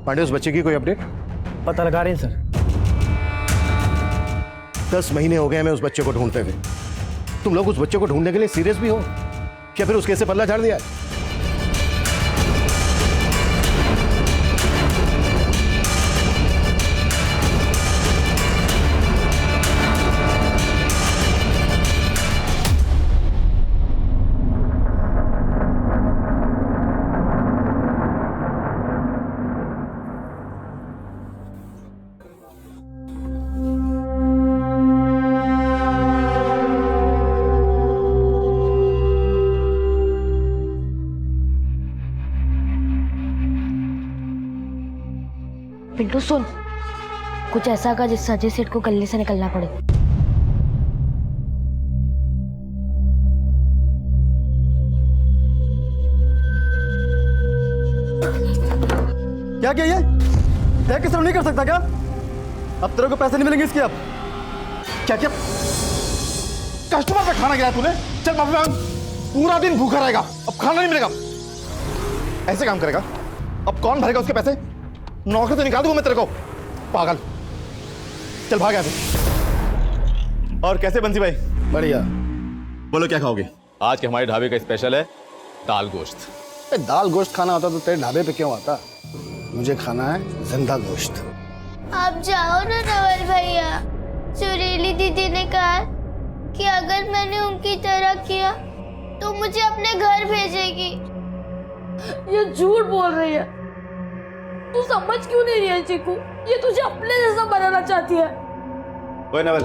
पांडे, उस बच्चे की कोई अपडेट? पता लगा रहे हैं सर। 10 महीने हो गए हमें उस बच्चे को ढूंढते हुए। तुम लोग उस बच्चे को ढूंढने के लिए सीरियस भी हो या फिर उसके से पल्ला झाड़ दिया? पिंटू सुन, कुछ ऐसा का जिससे अजय सेठ को गले से निकलना पड़े। क्या ये किस तरह नहीं कर सकता क्या? अब तेरे को पैसे नहीं मिलेंगे इसके। अब क्या क्या कस्टमर पे खाना गिराया तूने? चल माफी मांग। पूरा दिन भूखा रहेगा, अब खाना नहीं मिलेगा। ऐसे काम करेगा? अब कौन भरेगा उसके पैसे? नौकरी से निकाल दूंगा मैं तेरे को, पागल। चल भाग यहाँ से। और कैसे बंसी भाई? बढ़िया। बोलो क्या खाओगे? आज के हमारे ढाबे का स्पेशल है दाल गोश्त। दाल गोश्त खाना होता तो तेरे ढाबे पे क्यों आता? मुझे खाना है जिंदा गोश्त। आप जाओ ना नवल भैया। सुरीली दीदी ने कहा कि अगर मैंने उनकी तरह किया तो मुझे अपने घर भेजेगी। ये झूठ बोल रही है। तू समझ क्यों नहीं रही है चीकू? ये तुझे अपने जैसा बनाना चाहती है। ओए नवल,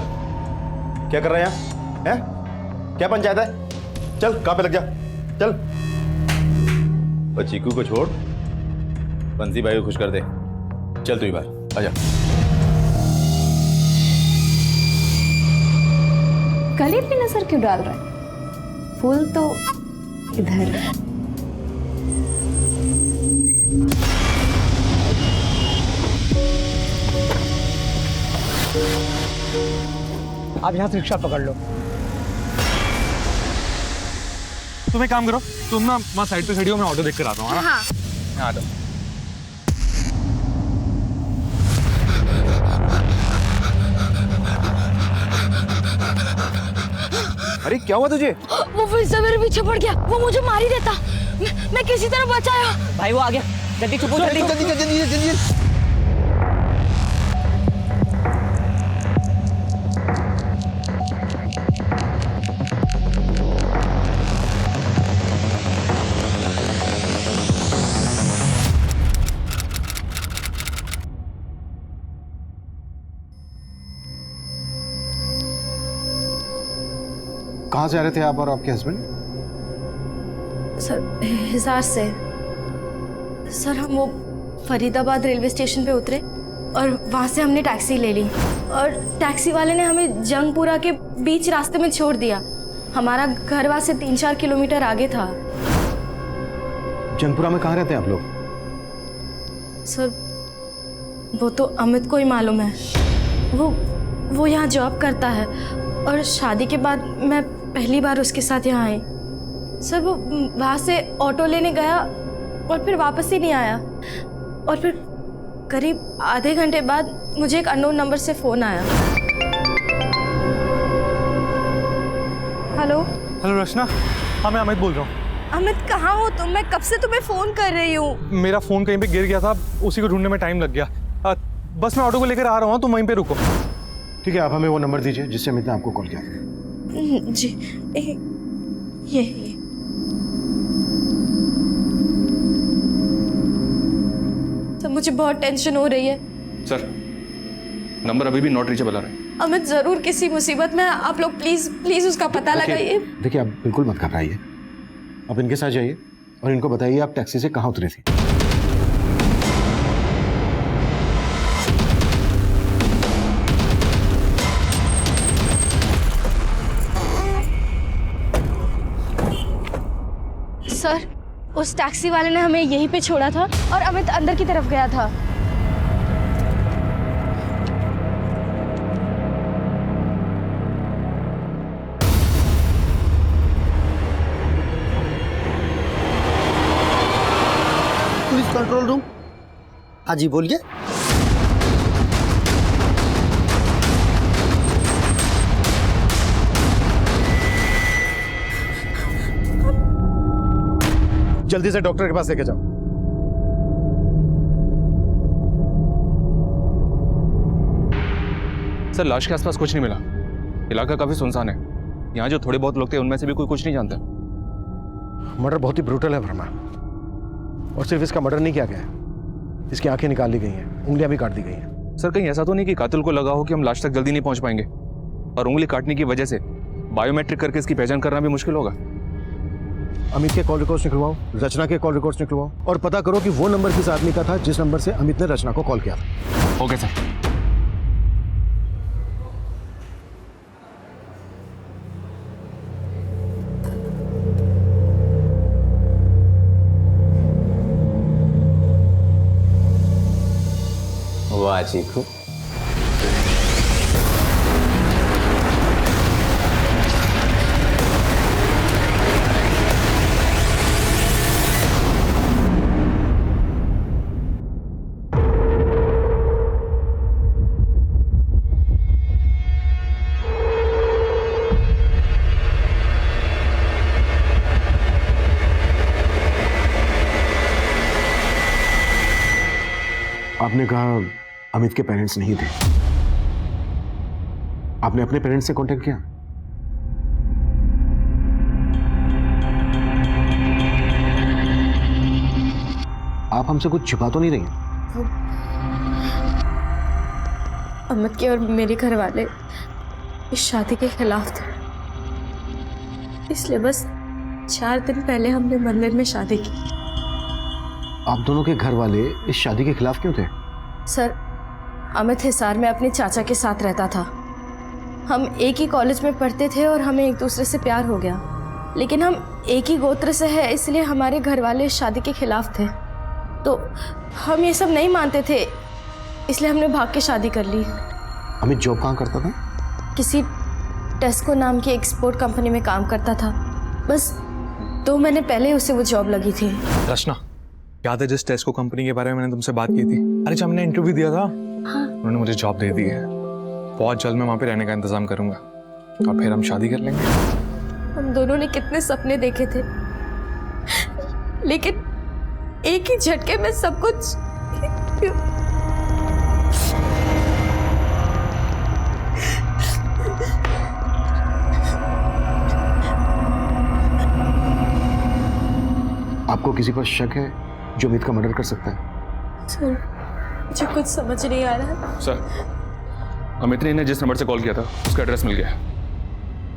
क्या कर रहा है यहाँ? हैं? क्या पंचायत है? चल कहाँ पे लग जा, चल। और चीकू को छोड़, बंसी भाई को खुश कर दे। चल तू ही बाहर आजा। गले पे नजर क्यों डाल रहा है? फूल तो इधर है। आप यहाँ से रिक्शा पकड़ लो। तुम एक काम करो, तुम ना वहाँ साइड पे खड़ी हो, मैं ऑटो देख कर आता हूँ। हाँ हाँ तो। अरे क्या हुआ तुझे? वो फिर से मेरे पीछे पड़ गया। वो मुझे मार ही देता। मैं किसी तरह बचाया। भाई वो आ गया, जल्दी चुप हो, जल्दी जल्दी जल्दी जल्दी जल्दी। कहाँ से आ रहे थे आप और आपके हस्बैंड? सर हिसार से। सर हम वो फरीदाबाद रेलवे स्टेशन पे उतरे और वहाँ से हमने टैक्सी ले ली और टैक्सी वाले ने हमें जंगपुरा के बीच रास्ते में छोड़ दिया। हमारा घर वहाँ से 3-4 किलोमीटर आगे था। जंगपुरा में कहाँ रहते हैं आप लोग? सर वो तो अमित को ही मालूम है। वो यहाँ जॉब करता है और शादी के बाद मैं पहली बार उसके साथ यहाँ आई। सर वो वहाँ से ऑटो लेने गया और फिर वापस ही नहीं आया। और फिर करीब आधे घंटे बाद मुझे एक अननोन नंबर से फ़ोन आया। हेलो हेलो रचना, हाँ मैं अमित बोल रहा हूँ। अमित कहाँ हो तुम? मैं कब से तुम्हें फ़ोन कर रही हूँ। मेरा फ़ोन कहीं पे गिर गया था, उसी को ढूंढने में टाइम लग गया। बस मैं ऑटो को लेकर आ रहा हूँ, तुम वहीं पे रुको। ठीक है, आप हमें वो नंबर दीजिए जिससे अमित ने आपको कॉल किया। जी ये सर मुझे बहुत टेंशन हो रही है। सर नंबर अभी भी नॉट रीचेबल आ रहा है। अमित जरूर किसी मुसीबत में। आप लोग प्लीज उसका पता लगाइए। देखिए, आप बिल्कुल मत घबराइए। आप इनके साथ जाइए और इनको बताइए आप टैक्सी से कहाँ उतरे थे। सर उस टैक्सी वाले ने हमें यहीं पे छोड़ा था और अमित अंदर की तरफ गया था। पुलिस कंट्रोल रूम, हाँ जी बोलिए। जल्दी से डॉक्टर के पास लेके जाओ। सर लाश के आसपास कुछ नहीं मिला। इलाका काफी सुनसान है। यहाँ जो थोड़े बहुत लोग थे उनमें से भी कोई कुछ नहीं जानता। मर्डर बहुत ही ब्रूटल है वर्मा, और सिर्फ इसका मर्डर नहीं किया गया है, इसकी आंखें निकाल ली गई हैं, उंगलियां भी काट दी गई हैं। सर कहीं ऐसा तो नहीं कि कातिल को लगा हो कि हम लाश तक जल्दी नहीं पहुंच पाएंगे और उंगली काटने की वजह से बायोमेट्रिक करके इसकी पहचान करना भी मुश्किल होगा। अमित के कॉल रिकॉर्ड्स निकलवाओ, रचना के कॉल रिकॉर्ड्स निकलवाओ और पता करो कि वो नंबर किस आदमी का था जिस नंबर से अमित ने रचना को कॉल किया था। Okay sir. वाह चीकू, आपने कहा अमित के पेरेंट्स नहीं थे, आपने अपने पेरेंट्स से कांटेक्ट किया? आप हमसे कुछ छिपा तो नहीं रही हैं? अमित के और मेरे घर वाले इस शादी के खिलाफ थे, इसलिए बस 4 दिन पहले हमने मंदिर में शादी की। आप दोनों के घर वाले इस शादी के खिलाफ क्यों थे? सर, अमित हिसार में अपने चाचा के साथ रहता था। हम एक ही कॉलेज में पढ़ते थे और हमें एक दूसरे से प्यार हो गया, लेकिन हम एक ही गोत्र से हैं, इसलिए हमारे घर वाले इस शादी के खिलाफ थे। तो हम ये सब नहीं मानते थे, इसलिए हमने भाग के शादी कर ली। अमित जॉब कहाँ करता था? किसी टेस्को नाम की एक्सपोर्ट कंपनी में काम करता था। बस 2 महीने पहले उसे वो जॉब लगी थी। रचना, याद है जिस टेस्को कंपनी के बारे में मैंने तुमसे बात की थी? अरे जब हमने इंटरव्यू दिया था, हाँ। उन्होंने मुझे जॉब दे दी है। बहुत जल्द मैं वहाँ पे रहने का इंतजाम करूंगा और फिर हम शादी कर लेंगे। हम दोनों ने कितने सपने देखे थे, लेकिन एक ही झटके में सब कुछ। आपको किसी पर शक है जो अमित का मर्डर कर सकता है? सर, मुझे कुछ समझ नहीं आ रहा है। सर, अमित ने इन्हें जिस नंबर से कॉल किया था उसका एड्रेस मिल गया।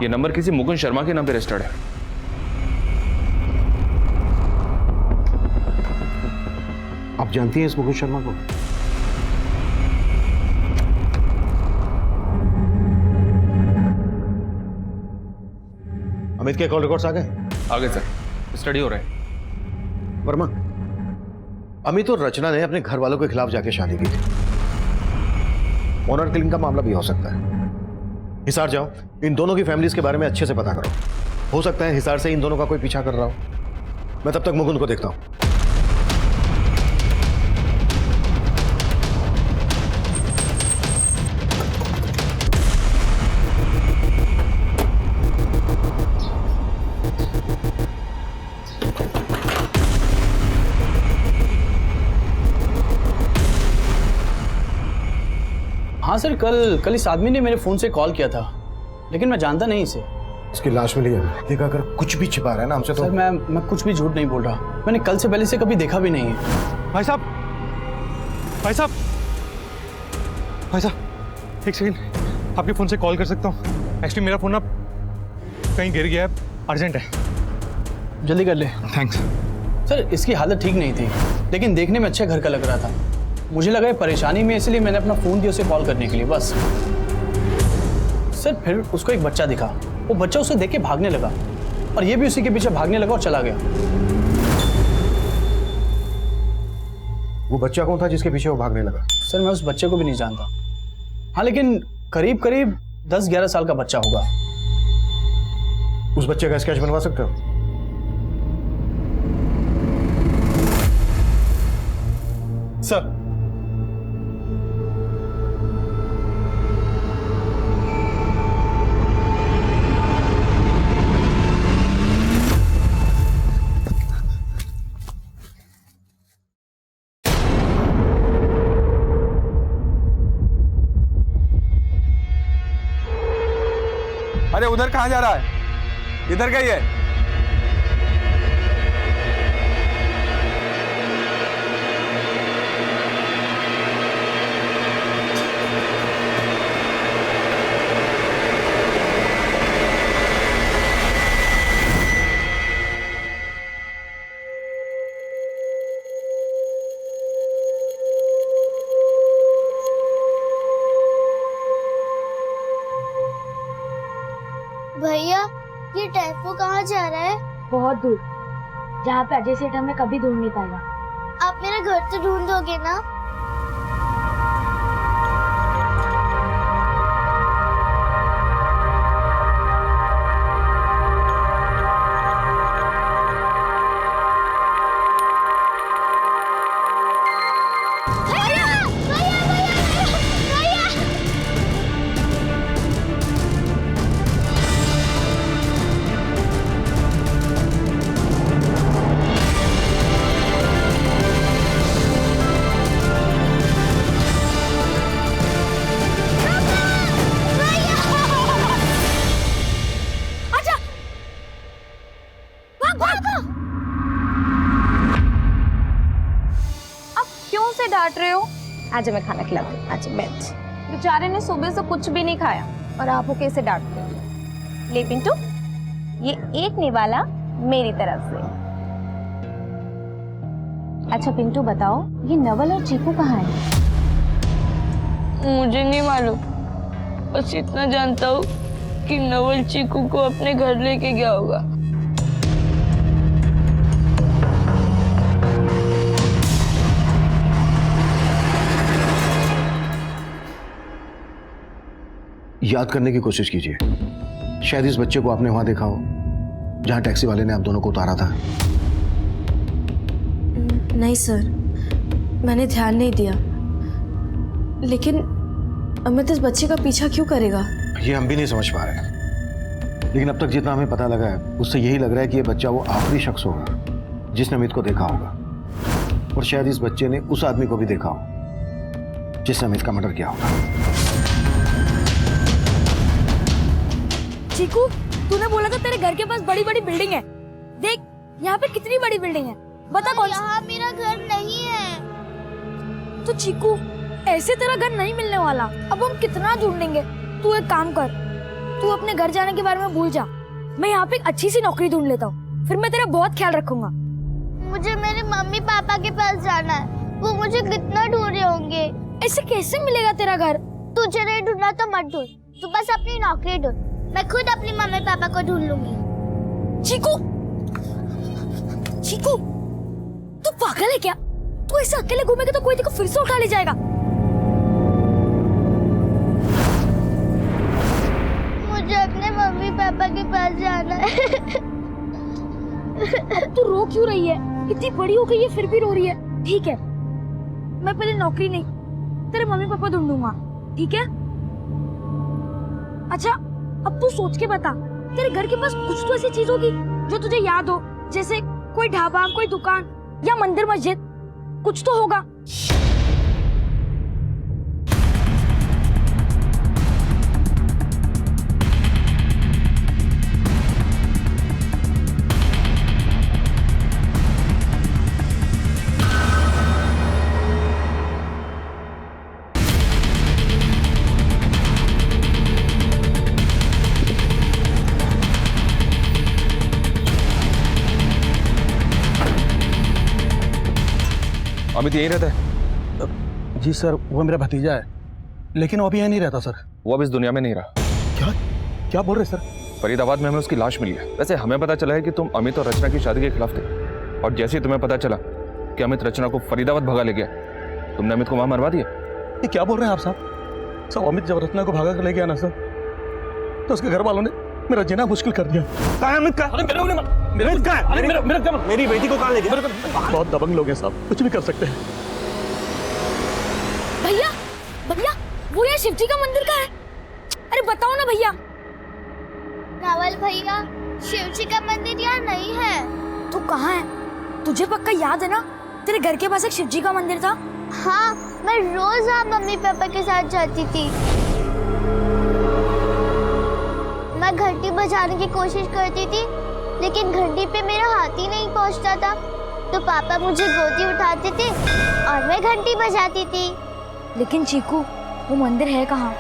ये नंबर किसी मुकुंद शर्मा के नाम पे रजिस्टर्ड है। आप जानती हैं इस मुकुंद शर्मा को? अमित के कॉल रिकॉर्ड्स आ गए? आगे सर, स्टडी हो रहा है। वर्मा, अमित और रचना ने अपने घर वालों के खिलाफ जाके शादी की थी। ऑनर किलिंग का मामला भी हो सकता है। हिसार जाओ, इन दोनों की फैमिलीज के बारे में अच्छे से पता करो। हो सकता है हिसार से इन दोनों का कोई पीछा कर रहा हो। मैं तब तक मुकुंद को देखता हूं। हाँ सर, कल इस आदमी ने मेरे फ़ोन से कॉल किया था, लेकिन मैं जानता नहीं इसे। इसकी लाश मिली है। देखा, अगर कुछ भी छिपा रहा है ना हमसे तो। सर मैं कुछ भी झूठ नहीं बोल रहा। मैंने कल से पहले से कभी देखा भी नहीं है। भाई साहब, भाई साहब, भाई साहब, एक सेकंड, आपके फ़ोन से कॉल कर सकता हूँ? एक्चुअली मेरा फ़ोन ना कहीं गिर गया है, अर्जेंट है। जल्दी कर ले। थैंक्स। सर, इसकी हालत ठीक नहीं थी, लेकिन देखने में अच्छे घर का लग रहा था। मुझे लगा ये परेशानी में, इसलिए मैंने अपना फ़ोन दिया उसे कॉल करने के लिए, बस। सर, फिर उसको एक बच्चा दिखा। वो बच्चा उसे देख के भागने लगा और ये भी उसी के पीछे भागने लगा और चला गया। वो बच्चा कौन था जिसके पीछे वो भागने लगा? सर, मैं उस बच्चे को भी नहीं जानता। हाँ, लेकिन करीब करीब 10-11 साल का बच्चा होगा। उस बच्चे का स्केच बनवा सकते हो? सर, अरे उधर कहाँ जा रहा है? इधर गई है। भैया ये टेम्पो कहाँ जा रहा है? बहुत दूर, जहाँ पे अजय सेठ हमें कभी ढूंढ नहीं पाएगा। आप मेरा घर तो ढूंढ दोगे ना? डांट रहे हो? आज मैं खाना खिलाती हूँ, आज बैठ। बेचारे ने सुबह से कुछ भी नहीं खाया और आप वो कैसे डांटते हो? ले पिंटू, ये एक निवाला मेरी तरफ से। अच्छा पिंटू बताओ, ये नवल और चीकू कहाँ है? मुझे नहीं मालूम, बस इतना जानता हूँ कि नवल चीकू को अपने घर लेके गया होगा। याद करने की कोशिश कीजिए, शायद इस बच्चे को आपने वहां देखा हो जहां टैक्सी वाले ने आप दोनों को उतारा था। नहीं सर, मैंने ध्यान नहीं दिया। लेकिन अमित इस बच्चे का पीछा क्यों करेगा? ये हम भी नहीं समझ पा रहे, लेकिन अब तक जितना हमें पता लगा है उससे यही लग रहा है कि ये बच्चा वो आखिरी शख्स होगा जिसने अमित को देखा होगा, और शायद इस बच्चे ने उस आदमी को भी देखा हो जिसने अमित का मर्डर किया होगा। चीकू, तूने बोला था तेरे घर के पास बड़ी बड़ी बिल्डिंग है। देख यहाँ पे कितनी बड़ी बिल्डिंग है, बता कौन सी? यहाँ मेरा घर नहीं है। तो चीकू, ऐसे तेरा घर नहीं मिलने वाला। अब हम कितना ढूंढेंगे? तू एक काम कर, तू अपने घर जाने के बारे में भूल जा। मैं यहाँ पे एक अच्छी सी नौकरी ढूंढ लेता हूँ, फिर मैं तेरा बहुत ख्याल रखूंगा। मुझे मेरे मम्मी पापा के पास जाना है, वो मुझे कितना ढूंढ रहे होंगे। ऐसे कैसे मिलेगा तेरा घर? तुझे नहीं ढूंढना तो मत ढूंढ, तू बस अपनी नौकरी ढूंढ, मैं खुद अपनी मम्मी पापा को ढूंढ लूंगी। चीकू, चीकू, तू पागल है क्या? तू ऐसे अकेले घूमेगा तो कोई तेरे को फिर से उठा ले जाएगा। मुझे अपने मम्मी पापा के पास जाना है। अब तू रो क्यों रही है? इतनी बड़ी हो गई है फिर भी रो रही है। ठीक है, मैं पहले नौकरी नहीं, तेरे मम्मी पापा ढूंढूंगा, ठीक है? अच्छा, अब तू सोच के बता, तेरे घर के पास कुछ तो ऐसी चीज होगी जो तुझे याद हो, जैसे कोई ढाबा, कोई दुकान या मंदिर मस्जिद, कुछ तो होगा। अमित यहीं रहता है? जी सर, वो मेरा भतीजा है, लेकिन वो अभी यहाँ नहीं रहता सर। वो अब इस दुनिया में नहीं रहा। क्या क्या बोल रहे सर? फरीदाबाद में हमें उसकी लाश मिली है। वैसे हमें पता चला है कि तुम अमित और रचना की शादी के खिलाफ थे, और जैसे ही तुम्हें पता चला कि अमित रचना को फरीदाबाद भगा ले गया, तुमने अमित को वहां मरवा दिया। ये क्या बोल रहे हैं आप साहब? सब अमित जब रचना को भागा कर ले गया ना सर, तो उसके घर वालों ने मेरा जीना मुश्किल कर दिया। कहाँ है अमित? मेरी बेटी को कहाँ ले गया? बहुत दबंग लोग हैं साहब, कुछ भी कर सकते हैं। भैया, भैया, वो यहाँ शिवजी का मंदिर का है। अरे बताओ ना भैया। नावल भैया, शिवजी का मंदिर यहाँ नहीं है। तू कहाँ है? तुझे पक्का याद है ना, तेरे घर के पास एक शिवजी का मंदिर था। हाँ, मैं रोज वहाँ मम्मी पापा के साथ जाती थी, मम्मा घंटी बजाने की कोशिश करती थी, लेकिन घंटी पे मेरा हाथ ही नहीं पहुंचता था। तो पापा मुझे गोदी उठाते थे और मैं घंटी बजाती थी। लेकिन चीकू, वो मंदिर है कहाँ?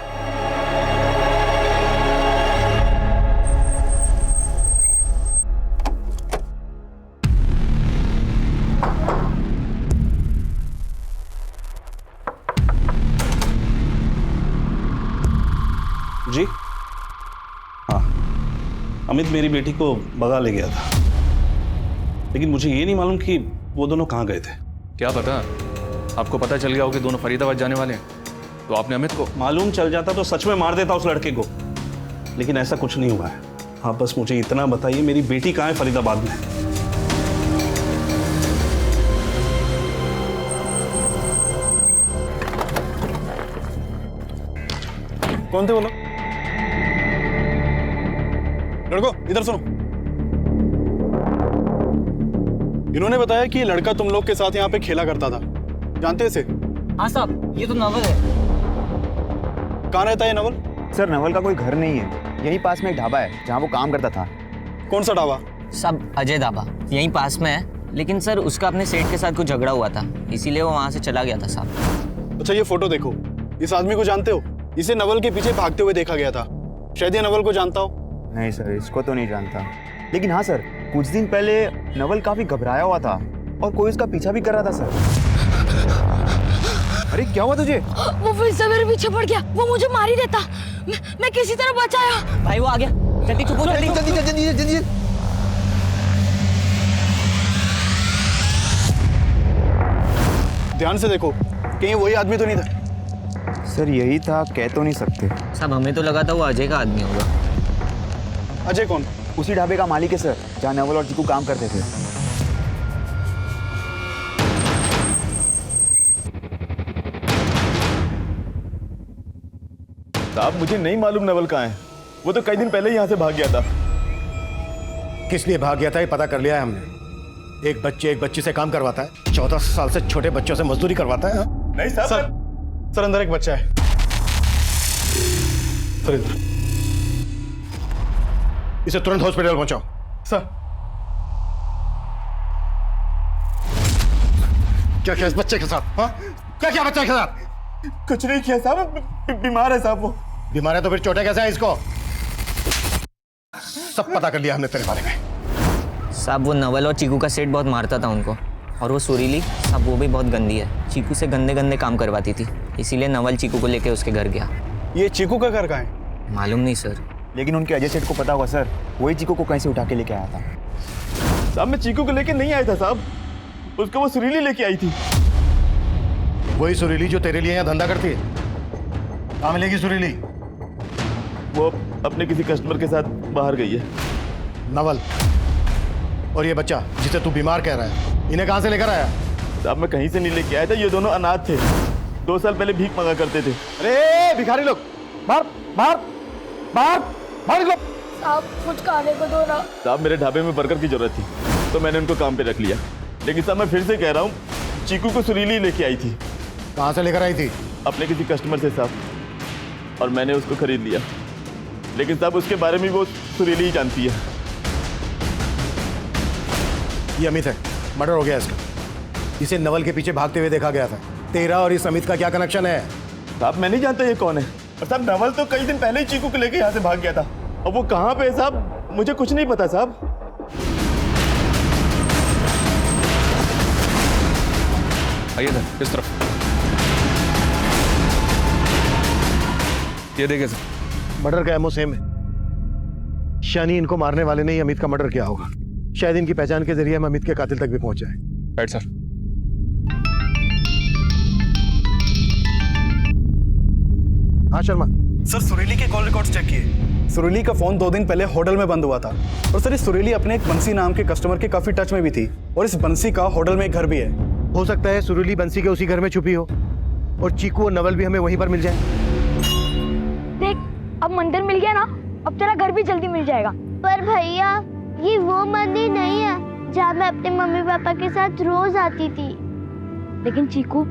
जी हाँ, अमित मेरी बेटी को भगा ले गया था, लेकिन मुझे ये नहीं मालूम कि वो दोनों कहाँ गए थे। क्या पता, आपको पता चल गया हो कि दोनों फरीदाबाद जाने वाले हैं, तो आपने अमित को। मालूम चल जाता तो सच में मार देता उस लड़के को, लेकिन ऐसा कुछ नहीं हुआ है। हाँ, बस मुझे इतना बताइए, मेरी बेटी कहाँ है फरीदाबाद में? कौन थे वो लोग? लड़को इधर सुनो। इन्होंने बताया कि ये लड़का तुम लोग के साथ यहाँ पे खेला करता था, जानते हैं इसे? हाँ साहब, ये तो नवल है। कहाँ रहता है ये नवल? सर नवल का कोई घर नहीं है, यहीं पास में एक ढाबा है जहाँ वो काम करता था। कौन सा ढाबा? सब अजय ढाबा यहीं पास में है, लेकिन सर उसका अपने सेठ के साथ कुछ झगड़ा हुआ था, इसीलिए वो वहाँ से चला गया था साहब। अच्छा, ये फोटो देखो, इस आदमी को जानते हो? इसे नवल के पीछे भागते हुए देखा गया था, शायद ये नवल को जानता हो। नहीं सर, इसको तो नहीं जानता, लेकिन हाँ सर, कुछ दिन पहले नवल काफी घबराया हुआ था और कोई उसका पीछा भी कर रहा था सर। अरे क्या हुआ तुझे? वो फिर से मेरे पीछे पड़ गया, वो मुझे मार ही देता। मैं किसी तरह बचाया। भाई वो आ गया, जल्दी चुप हो, जल्दी जल्दी जल्दी जल्दी जल्दी। ध्यान से देखो, कहीं वही आदमी तो नहीं था? सर यही था, कह तो नहीं सकते साहब, हमें तो लगा था वो अजय का आदमी होगा। अजय कौन? उसी ढाबे का मालिक है सर, जहाँ नवल और चीकू काम करते थे। साहब मुझे नहीं मालूम नवल कहाँ है, वो तो कई दिन पहले ही यहाँ से भाग गया था। किस लिए भाग गया था ये पता कर लिया है हमने। एक बच्ची से काम करवाता है, 14 साल से छोटे बच्चों से मजदूरी करवाता है। नहीं साहब, सर अंदर एक बच्चा है। सर इधर। इसे तुरंत हॉस्पिटल पहुंचाओ। सर क्या किया इस बच्चे के साथ? हाँ, क्या किया बच्चे के साथ? कुछ नहीं किया साहब, बीमार है साहब। वो बीमार है तो फिर चोटें कैसे है इसको? सब पता कर लिया हमने तेरे बारे में। साहब वो नवल और चीकू का सेठ बहुत मारता था उनको, और वो सुरीली साहब वो भी बहुत गंदी है, चीकू से गंदे गंदे काम करवाती थी, इसीलिए नवल चीकू को लेके उसके घर गया। ये चीकू का घर कहाँ है? मालूम नहीं सर। लेकिन उनके अजय सेठ को पता होगा सर, वही चीकू को कहीं से उठा के लेके आया था। साहब मैं चीकू को लेके नहीं आया था साहब, उसको वो सुरीली लेके आई थी। वही सुरीली जो तेरे लिए यहाँ धंधा करती है? कहाँ मिलेगी सुरीली? वो अपने किसी कस्टमर के साथ बाहर गई है। नवल और ये बच्चा जिसे तू बीमार कह रहा है, इन्हें कहाँ से लेकर आया? साहब मैं कहीं से नहीं लेके आया था, ये दोनों अनाथ थे, 2 साल पहले भीख मांगा करते थे। अरे भिखारी लोग, बाहर बाहर बाहर बाहर निकलो। साहब कुछ खाने को दो ना। साहब मेरे ढाबे में वर्कर की जरूरत थी, तो मैंने उनको काम पे रख लिया, लेकिन साहब मैं फिर से कह रहा हूँ, चीकू को सुरीली लेके आई थी। कहाँ से लेकर आई थी? अपने किसी कस्टमर से साहब, और मैंने उसको खरीद लिया, लेकिन साहब उसके बारे में वो सुरीली ही जानती है। ये अमित है, मर्डर हो गया इसका। इसे नवल के पीछे भागते हुए देखा गया था। तेरा और इस अमित का क्या कनेक्शन है? साहब मैं नहीं जानता ये कौन है, और साहब नवल तो कई दिन पहले ही चीकू को लेके यहाँ से भाग गया था, और वो कहाँ पे है साहब मुझे कुछ नहीं पता साहब। आइए इधर, इस तरफ। ये देखिए सर, मर्डर का एमओ सेम है, यानी इनको मारने वाले ने ही अमित का मर्डर किया होगा। शायद इनकी पहचान के जरिए हम अमित के कातिल तक भी पहुंच जाए। Right sir. हाँ शर्मा। सर सुरीली के कॉल रिकॉर्ड्स चेक किए। सुरीली का फोन 2 दिन पहले होटल में बंद हुआ था, और सर इस सुरीली अपने एक बंसी नाम के कस्टमर के काफी टच में भी थी, और इस बंसी का होटल में एक घर भी है। हो सकता है सुरीली बंसी के उसी घर में छुपी हो, और चीकू और नवल भी हमें वहीं पर मिल जाए। देख, अब मंदिर मिल गया ना, अब तेरा घर भी जल्दी मिल जाएगा। पर भैया ये वो मंदिर नहीं है जहाँ मैं अपने मम्मी पापा के साथ रोज आती थी। लेकिन चीकू,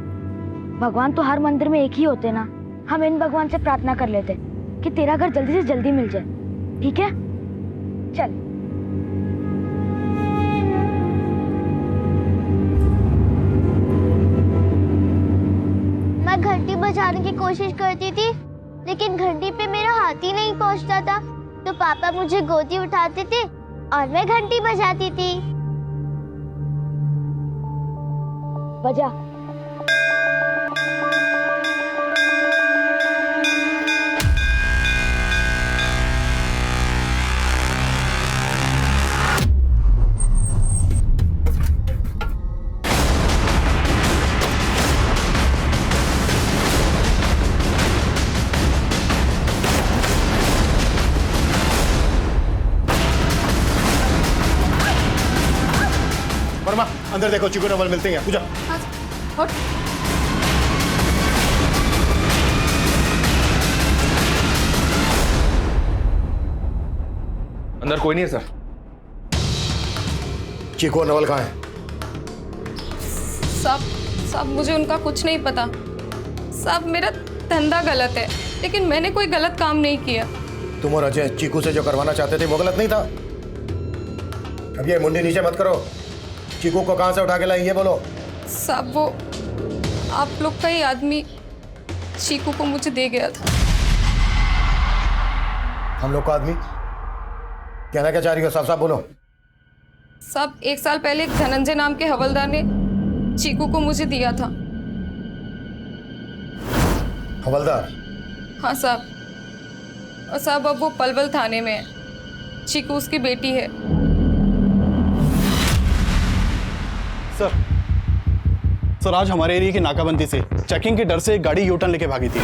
भगवान तो हर मंदिर में एक ही होते ना। हम इन भगवान से प्रार्थना कर लेते कि तेरा घर जल्दी से जल्दी मिल जाए। ठीक है, चल। मैं घंटी बजाने की कोशिश करती थी, लेकिन घंटी पे मेरा हाथ ही नहीं पहुंचता था। तो पापा मुझे गोदी उठाते थे और मैं घंटी बजाती थी। बजा। वर्मा, अंदर देखो, चीकू नवल मिलते हैं। पूजा। अंदर कोई नहीं है सर। चीकू और नवल कहाँ है? साहब मुझे उनका कुछ नहीं पता। साहब मेरा धंधा गलत है, लेकिन मैंने कोई गलत काम नहीं किया। तुम और अजय चीकू से जो करवाना चाहते थे वो गलत नहीं था? अब ये मुंडी नीचे मत करो। चीकू को कहाँ से उठा के लाई ये बोलो। साहब वो आप लोग का ही आदमी चीकू को मुझे दे गया था। हम लोग का आदमी? कहना क्या चाह रही हो? साफ साफ बोलो। साहब 1 साल पहले एक धनंजय नाम के हवलदार ने चीकू को मुझे दिया था। हवलदार? हाँ साहब। और साहब अब वो पलवल थाने में है। चीकू उसकी बेटी है। सर आज हमारे एरिया की नाकाबंदी से चेकिंग के डर से एक गाड़ी यूटर्न लेके भागी थी।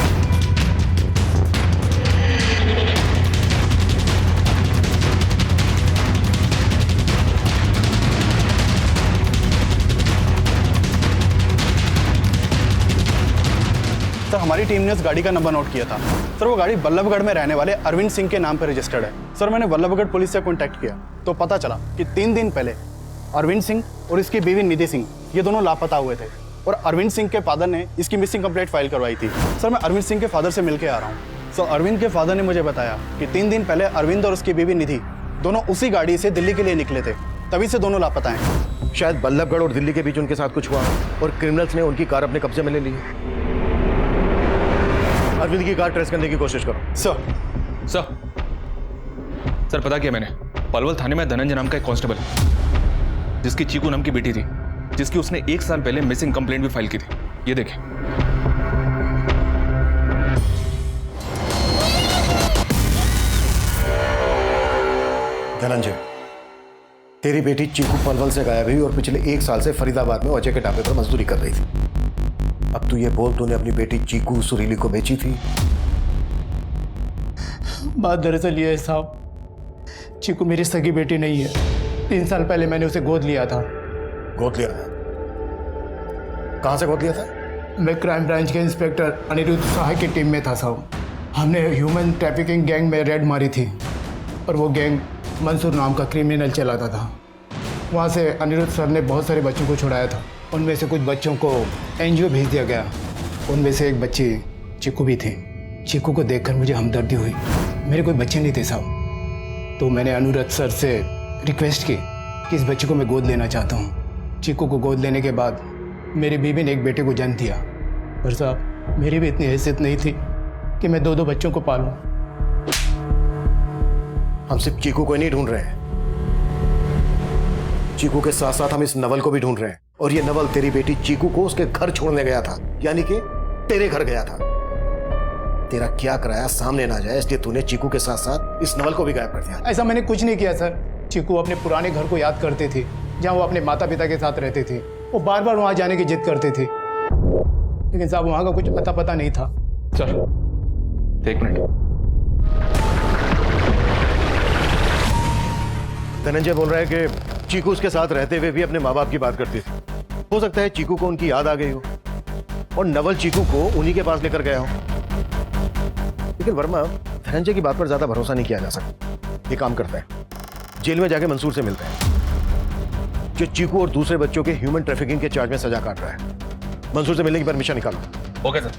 सर हमारी टीम ने उस गाड़ी का नंबर नोट किया था। सर वो गाड़ी बल्लभगढ़ में रहने वाले अरविंद सिंह के नाम पर रजिस्टर्ड है। सर मैंने बल्लभगढ़ पुलिस से कांटेक्ट किया तो पता चला कि 3 दिन पहले अरविंद सिंह और इसकी बीवी निधि सिंह ये दोनों लापता हुए थे और अरविंद सिंह के फादर ने इसकी मिसिंग कंप्लेंट फाइल करवाई थी। सर मैं अरविंद सिंह के फादर से मिलके आ रहा हूँ। सर अरविंद के फादर ने मुझे बताया कि 3 दिन पहले अरविंद और उसकी बीवी निधि दोनों उसी गाड़ी से दिल्ली के लिए निकले थे, तभी से दोनों लापता हैं। शायद बल्लभगढ़ और दिल्ली के बीच उनके साथ कुछ हुआ और क्रिमिनल्स ने उनकी कार अपने कब्जे में ले ली। अरविंद की कार ट्रेस करने की कोशिश करो। सर पता किया मैंने, पलवल थाने में धनंजय नाम का एक कांस्टेबल जिसकी चीकू नाम की बेटी थी, जिसकी उसने 1 साल पहले मिसिंग कंप्लेंट भी फाइल की थी। ये देखें। धनंजय, तेरी बेटी चीकू पलवल से गायब हुई और पिछले 1 साल से फरीदाबाद में अजय के ढाबे पर मजदूरी कर रही थी। अब तू ये बोल, तूने अपनी बेटी चीकू सुरीली को बेची थी? बात दरअसल ये है साहब, चीकू मेरी सगी बेटी नहीं है। 3 साल पहले मैंने उसे गोद लिया था। गोद लिया था? कहाँ से गोद लिया था? मैं क्राइम ब्रांच के इंस्पेक्टर अनिरुद्ध सहाय की टीम में था साहब। हमने ह्यूमन ट्रैफिकिंग गैंग में रेड मारी थी और वो गैंग मंसूर नाम का क्रिमिनल चलाता था। वहाँ से अनिरुद्ध सर ने बहुत सारे बच्चों को छुड़ाया था। उनमें से कुछ बच्चों को एनजीओ भेज दिया गया। उनमें से एक बच्ची चीकू भी थी। चीकू को देखकर मुझे हमदर्दी हुई। मेरे कोई बच्चे नहीं थे साहब, तो मैंने अनिरुद्ध सर से रिक्वेस्ट की कि इस बच्चे को मैं गोद लेना चाहता हूँ। चीकू को गोद लेने के बाद मेरी बीवी ने एक बेटे को जन्म दिया, पर साहब मेरी भी इतनी हैसियत नहीं थी कि मैं 2 बच्चों को पालूं। हम सिर्फ चीकू को ही नहीं ढूंढ रहे हैं, चीकू के साथ साथ हम इस नवल को भी ढूंढ रहे हैं। और ये नवल तेरी बेटी चीकू को उसके घर छोड़ने गया था, यानी कि तेरे घर गया था। तेरा क्या कराया सामने ना जाए, इसलिए तूने चीकू के साथ साथ इस नवल को भी गायब कर दिया। ऐसा मैंने कुछ नहीं किया सर। चीकू अपने पुराने घर को याद करते थे जहाँ वो अपने माता पिता के साथ रहते थे। वो बार बार वहाँ जाने की जिद करते थे, लेकिन साहब वहाँ का कुछ अता पता नहीं था। Sir 1 minute. धनंजय बोल रहा है कि चीकू उसके साथ रहते हुए भी अपने माँ बाप की बात करती थी। हो सकता है चीकू को उनकी याद आ गई हो और नवल चीकू को उन्हीं के पास लेकर गया हो। लेकिन वर्मा, धनंजय की बात पर ज्यादा भरोसा नहीं किया जा सकता। ये काम करता है, जेल में जाके मंसूर से मिलते हैं जो चीकू और दूसरे बच्चों के ह्यूमन ट्रैफिकिंग के चार्ज में सजा काट रहा है। मंसूर से मिलने की परमिशन निकालो। Okay sir.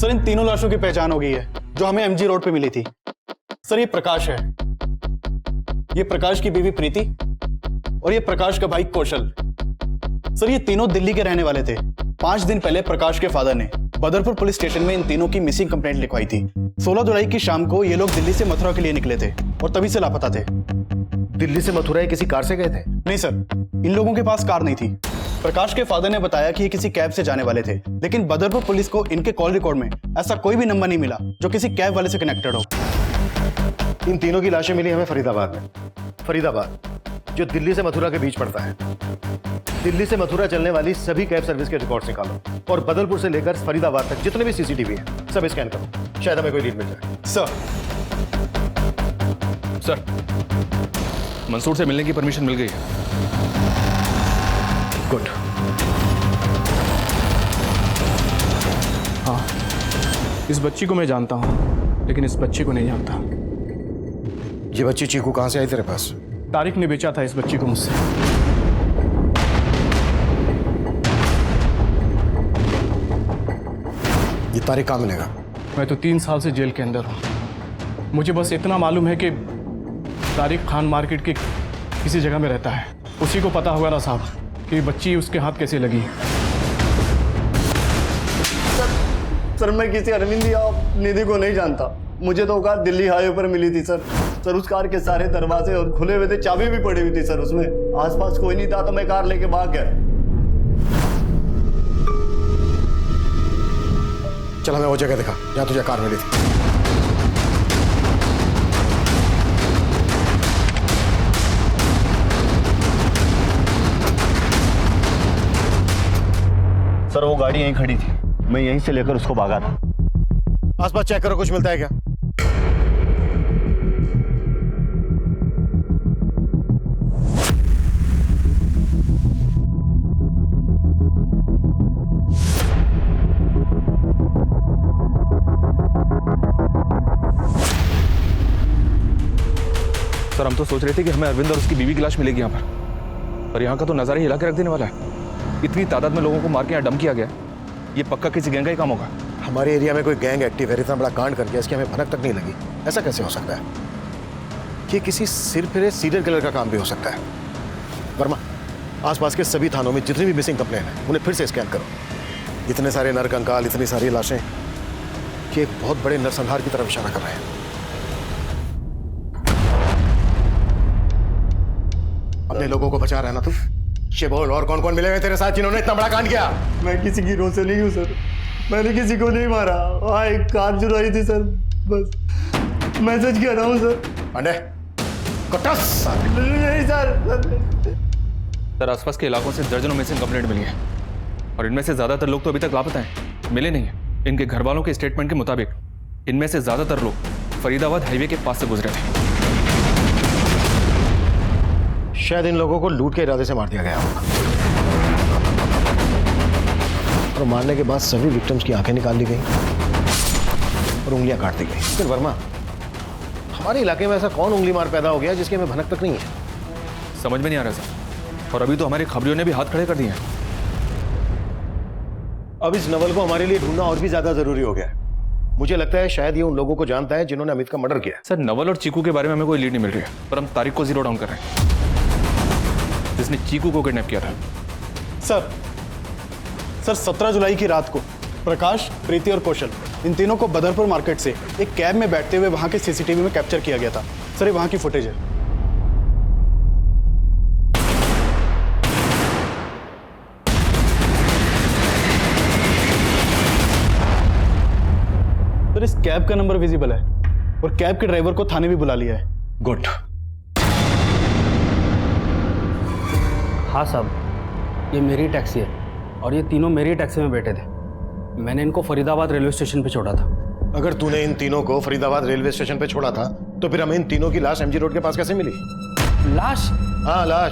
सर इन तीनों लाशों की पहचान हो गई है जो हमें एमजी रोड पे मिली थी। सर ये प्रकाश है, ये प्रकाश की बीवी प्रीति और ये प्रकाश का भाई कौशल। सर ये तीनों दिल्ली के रहने वाले थे। 5 दिन पहले प्रकाश के फादर ने बदरपुर पुलिस स्टेशन में इन तीनों की मिसिंग कंप्लेंट लिखवाई थी। 16 जुलाई की शाम को ये लोग दिल्ली से मथुरा के लिए निकले थे और तभी से लापता थे। दिल्ली से मथुरा किसी कार से गए थे? नहीं सर, इन लोगों के पास कार नहीं थी। प्रकाश के फादर ने बताया कि ये किसी कैब से जाने वाले थे, लेकिन बदरपुर पुलिस को इनके कॉल रिकॉर्ड में ऐसा कोई भी नंबर नहीं मिला जो किसी कैब वाले से कनेक्टेड हो। इन तीनों की लाशें मिली हमें फरीदाबाद में। फरीदाबाद जो दिल्ली से मथुरा के बीच पड़ता है। दिल्ली से मथुरा चलने वाली सभी कैब सर्विस के रिकॉर्ड्स निकालो और बदरपुर से लेकर फरीदाबाद तक जितने भी सीसीटीवी है सब स्कैन करो, शायद हमें कोई लीड मिल जाए। सर, मंसूर से मिलने की परमिशन मिल गई है। गुड। हाँ, इस बच्ची को मैं जानता हूँ, लेकिन इस बच्ची को नहीं जानता। ये बच्ची चीकू कहाँ से आई तेरे पास? तारिक ने बेचा था इस बच्ची को मुझसे। ये तारिक कहाँ मिलेगा? मैं तो 3 साल से जेल के अंदर हूँ। मुझे बस इतना मालूम है कि तारिक खान मार्केट के किसी जगह में रहता है। उसी को पता होगा ना साहब कि बच्ची उसके हाथ कैसे लगी। सर मैं किसी अरविंद या निधि को नहीं जानता। मुझे तो कार दिल्ली हाईवे पर मिली थी सर। सर उस कार के सारे दरवाजे और खुले हुए थे, चाबी भी पड़ी हुई थी सर उसमें। आसपास कोई नहीं था तो मैं कार लेके भाग गया। चल हमें वो जगह दिखा जहाँ तुझे कार मिली थी। सर वो गाड़ी यहीं खड़ी थी, मैं यहीं से लेकर उसको भागा था। आसपास चेक करो, कुछ मिलता है क्या? सर हम तो सोच रहे थे कि हमें अरविंद और उसकी बीवी की लाश मिलेगी यहाँ पर यहाँ का तो नजारा ही हिला के रख देने वाला है। इतनी तादाद में लोगों को मार के यहाँ डम किया गया। ये पक्का किसी गैंग का ही काम होगा। हमारे एरिया में कोई गैंग एक्टिव है, इतना बड़ा कांड कर गया, इसकी हमें भनक तक नहीं लगी। ऐसा कैसे हो सकता है? ये किसी सिर फिरे सीरियल किलर का काम भी हो सकता है। वर्मा, आसपास के सभी थानों में जितनी भी मिसिंग कंप्लेन है उन्हें फिर से स्कैन करो। इतने सारे नर कंकाल, इतनी सारी लाशें, कि एक बहुत बड़े नरसंहार की तरफ इशारा कर रहे हैं। अपने लोगों को बचा रहा है ना तू? ये बोल, और कौन कौन मिले हुए तेरे साथ जिन्होंने इतना बड़ा कांड किया? मैं किसी की रो से नहीं हूँ सर। मैंने किसी को नहीं मारा। वहाँ एक कार चुराई थी सर, बस मैसेज कर रहा हूँ सर। पांडे, कटस! नहीं सर। सर आसपास के इलाकों से दर्जनों मिसिंग कंप्लेंट मिली है और इनमें से ज्यादातर लोग तो अभी तक लापता हैं, मिले नहीं हैं। इनके घर वालों के स्टेटमेंट के मुताबिक इनमें से ज्यादातर लोग फरीदाबाद हाईवे के पास से गुजरे थे। शायद इन लोगों को लूट के इरादे से मार दिया गया होगा और मारने के बाद सभी विक्टिम्स की आंखें निकाल ली गई और उंगलियां काट दी गई। फिर वर्मा, हमारे इलाके में ऐसा कौन उंगली मार पैदा हो गया जिसकी हमें भनक तक नहीं है? समझ में नहीं आ रहा सर। और अभी तो हमारे खबरियों ने भी हाथ खड़े कर दिए हैं। अब इस नवल को हमारे लिए ढूंढना और भी ज्यादा जरूरी हो गया है। मुझे लगता है शायद ये उन लोगों को जानता है जिन्होंने अमित का मर्डर किया। सर नवल और चीकू के बारे में हमें कोई लीड नहीं मिल रही है, पर हम तारिक को जीरो डाउन कर रहे हैं जिसने चीकू को किडनैप किया था। सर 17 जुलाई की रात को प्रकाश, प्रीति और कौशल, इन तीनों को बदरपुर मार्केट से एक कैब में बैठते हुए वहां के सीसीटीवी में कैप्चर किया गया था। सर ये वहां की फुटेज है। सर इस कैब का नंबर विजिबल है और कैब के ड्राइवर को थाने भी बुला लिया है। गुड। हाँ साहब, ये मेरी टैक्सी है और ये तीनों मेरी टैक्सी में बैठे थे। मैंने इनको फरीदाबाद रेलवे स्टेशन पे छोड़ा था। अगर तूने इन तीनों को फरीदाबाद रेलवे स्टेशन पे छोड़ा था तो फिर हमें इन तीनों की लाश एमजी रोड के पास कैसे मिली? लाश? हाँ लाश।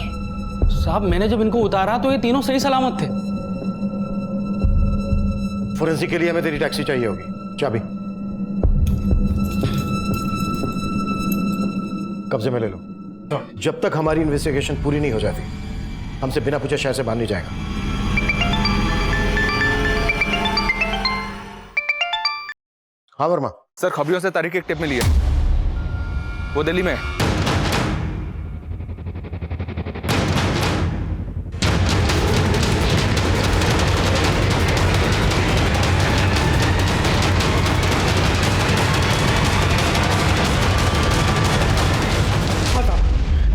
साहब मैंने जब इनको उतारा तो ये तीनों सही सलामत थे। फोरेंसिक के लिए हमें तेरी टैक्सी चाहिए होगी। चाबी कब्जे में ले लो। जब तक हमारी इन्वेस्टिगेशन पूरी नहीं हो जाती हमसे बिना पूछे शहर से बाहर नहीं जाएगा। हाँ वर्मा। सर खबरियों से तारीख एक टिप मिली है, वो दिल्ली में है।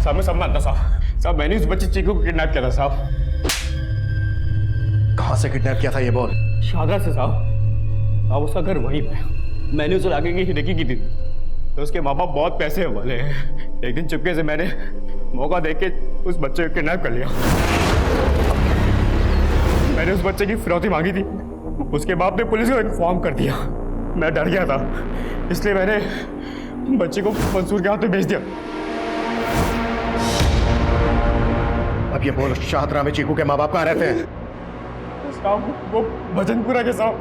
साहब मैं सब मानता साहब मैंने उस बच्चे चीकू को किडनैप किया था साहब। कहाँ से किडनैप किया था ये बोल। शादा से साहब। अब उसका घर वहीं पे। मैंने उसे आगे की हिडकी की थी तो उसके माँ बाप बहुत पैसे वाले हैं। एक दिन चुपके से मैंने मौका देख के उस बच्चे को किडनैप कर लिया। मैंने उस बच्चे की फिरौती मांगी थी, उसके बाप ने पुलिस को इन्फॉर्म कर दिया। मैं डर गया था, इसलिए मैंने बच्चे को मंसूर के हाथ में भेज दिया। अब ये बोल, शाहदरा में चीकू के माँ बाप कहाँ रहते हैं? साहब वो भजनपुरा के साहब,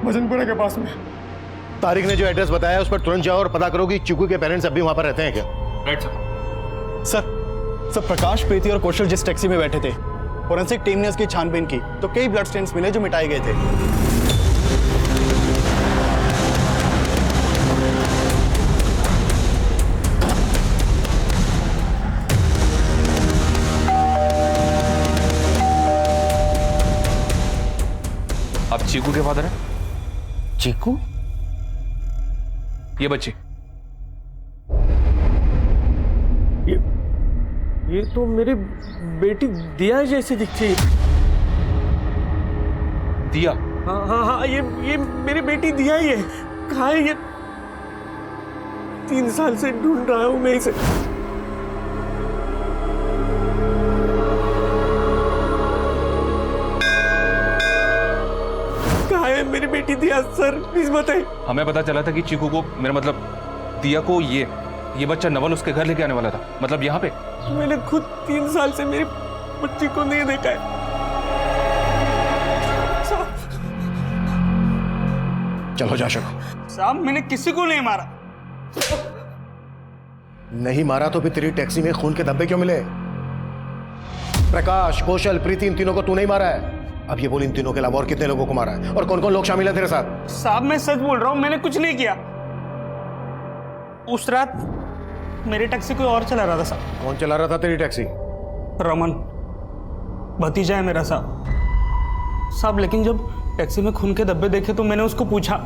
भजनपुरा के पास में। तारिक ने जो एड्रेस बताया उस पर तुरंत जाओ और पता करो कि चीकू के पेरेंट्स अभी वहां पर रहते हैं क्या। राइट सर प्रकाश, प्रीति और कौशल जिस टैक्सी में बैठे थे, फोरेंसिक टीम ने उसकी छानबीन की तो कई ब्लड स्टेन्स मिले जो मिटाए गए थे। आप चीकू के फादर हैं? चीकू? ये बच्ची। ये तो मेरी बेटी दिया जैसी दिखती है। दिया? हाँ हाँ हाँ, ये मेरी बेटी दिया ही है। कहाँ है ये? 3 साल से ढूंढ रहा हूं मैं इसे। कहाँ है मेरी बेटी दिया? सर प्लीज बताइए। हमें पता चला था कि चीकू को, मेरा मतलब दिया को, ये बच्चा नवल उसके घर लेके आने वाला था, मतलब यहाँ पे। मैंने खुद 3 साल से मेरी बच्ची को नहीं देखा है। चलो जा शको। साहब मैंने किसी को नहीं मारा। नहीं मारा तो फिर तेरी टैक्सी में खून के धब्बे क्यों मिले? प्रकाश, कौशल, प्रीति, इन तीनों को तू नहीं मारा है। अब ये बोल, इन तीनों के अलावा और कितने लोगों को मारा है और कौन कौन लोग शामिल है तेरे साथ? साहब मैं सच बोल रहा हूं, मैंने कुछ नहीं किया। उस रात मेरी टैक्सी कोई और चला रहा था साहब। कौन चला रहा था तेरी टैक्सी? रमन, भतीजा है मेरा साहब। लेकिन जब टैक्सी में खून के धब्बे देखे तो मैंने उसको पूछा।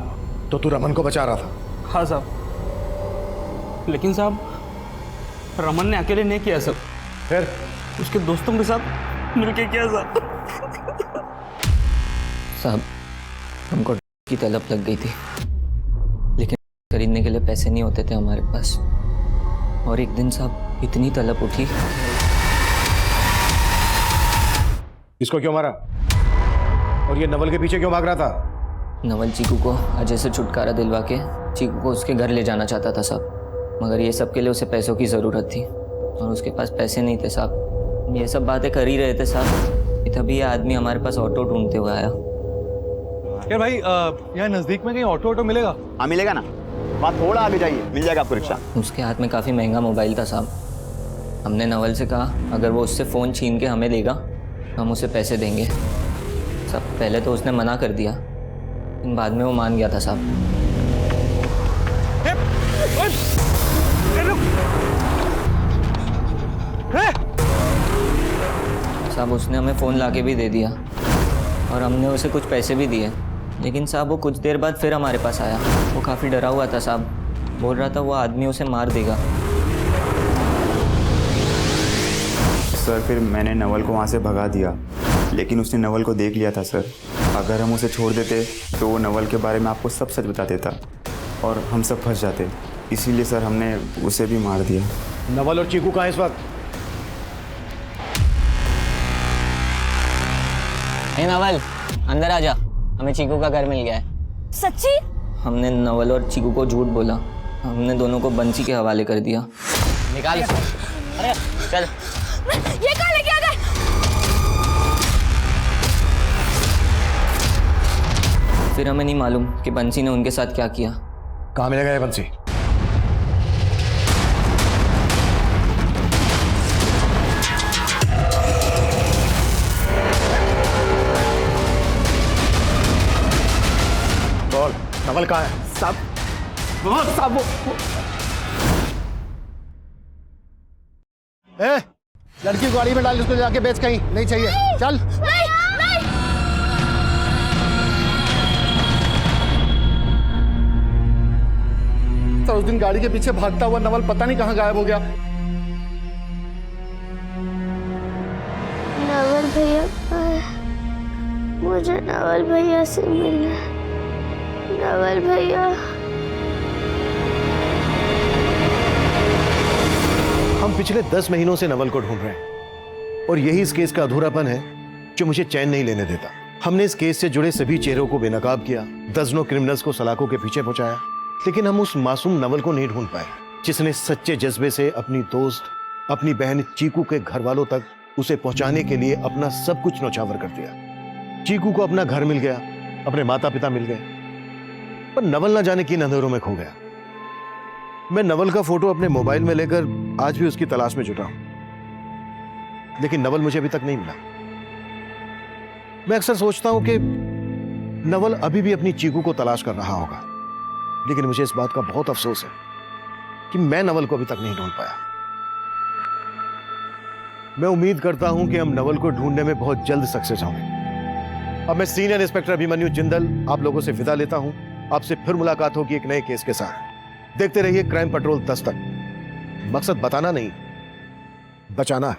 तो तू रमन को बचा रहा था? हाँ साहब, लेकिन साहब रमन ने अकेले नहीं किया सब, फिर उसके दोस्तों के साथ मिलके किया साहब। हमको की तलब लग गई थी, लेकिन खरीदने के लिए पैसे नहीं होते थे हमारे पास। और एक दिन साहब इतनी तलब उठी। इसको क्यों मारा? और ये नवल के पीछे क्यों भाग रहा था? नवल चीकू को अजय से छुटकारा दिलवा के चीकू को उसके घर ले जाना चाहता था साहब, मगर ये सब के लिए उसे पैसों की ज़रूरत थी और उसके पास पैसे नहीं थे साहब। ये सब बातें कर ही रहे थे साहब, तभी ये आदमी हमारे पास ऑटो ढूंढते हुए आया। यार भाई, यहाँ नजदीक में कहीं ऑटो मिलेगा? हाँ मिलेगा ना, वहाँ थोड़ा आगे जाइए, मिल जाएगा आपको रिक्शा। उसके हाथ में काफ़ी महंगा मोबाइल था साहब। हमने नवल से कहा अगर वो उससे फ़ोन छीन के हमें देगा तो हम उसे पैसे देंगे साहब। पहले तो उसने मना कर दिया, लेकिन बाद में वो मान गया था साहब। साहब उसने हमें फ़ोन लाके भी दे दिया और हमने उसे कुछ पैसे भी दिए, लेकिन साहब वो कुछ देर बाद फिर हमारे पास आया। वो काफ़ी डरा हुआ था साहब, बोल रहा था वो आदमी उसे मार देगा। सर फिर मैंने नवल को वहाँ से भगा दिया, लेकिन उसने नवल को देख लिया था सर। अगर हम उसे छोड़ देते तो वो नवल के बारे में आपको सब सच बता देता और हम सब फंस जाते। इसीलिए सर हमने उसे भी मार दिया। नवल और चीकू कहाँ इस वक्त? ए नवल, अंदर आ जा, हमें चीकू का घर मिल गया है। सच्ची? हमने नवल और चीकू को झूठ बोला, हमने दोनों को बंसी के हवाले कर दिया। निकाल इसे। अरे चल। ये कहाँ लेके आ गए? फिर हमें नहीं मालूम कि बंसी ने उनके साथ क्या किया। कहाँ मिलेगा ये बंसी? बोल, नवल कहाँ है? साहब साहब ए, लड़की को गाड़ी में डाल उसको जाके बेच कहीं नहीं चाहिए चल सर उस दिन गाड़ी के पीछे भागता हुआ नवल पता नहीं कहां गायब हो गया। नवल भैया मुझे नवल भैया से मिलना। नवल भैया हम पिछले 10 महीनों से नवल को ढूंढ रहे हैं और यही इस केस का अधूरापन है जो मुझे चैन नहीं लेने देता। हमने इस केस से जुड़े सभी चेहरों को बेनकाब किया, दर्जनों क्रिमिनल्स को सलाखों के पीछे पहुंचाया, लेकिन हम उस मासूम नवल को नहीं ढूंढ पाए जिसने सच्चे जज्बे से अपनी दोस्त, अपनी बहन चीकू के घर वालों तक उसे पहुंचाने के लिए अपना सब कुछ न्यौछावर कर दिया। चीकू को अपना घर मिल गया, अपने माता पिता मिल गए, पर नवल न जाने किन अंधेरों में खो गया। मैं नवल का फोटो अपने मोबाइल में लेकर आज भी उसकी तलाश में जुटा हूं, लेकिन नवल मुझे अभी तक नहीं मिला। मैं अक्सर सोचता हूं कि नवल अभी भी अपनी चीकू को तलाश कर रहा होगा, लेकिन मुझे इस बात का बहुत अफसोस है कि मैं नवल को अभी तक नहीं ढूंढ पाया। मैं उम्मीद करता हूं कि हम नवल को ढूंढने में बहुत जल्द सक्सेस होंगे। अब मैं सीनियर इंस्पेक्टर अभिमन्यु जिंदल आप लोगों से विदा लेता हूं। आपसे फिर मुलाकात होगी एक नए केस के साथ। देखते रहिए क्राइम पेट्रोल 10 तक। मकसद बताना नहीं, बचाना है।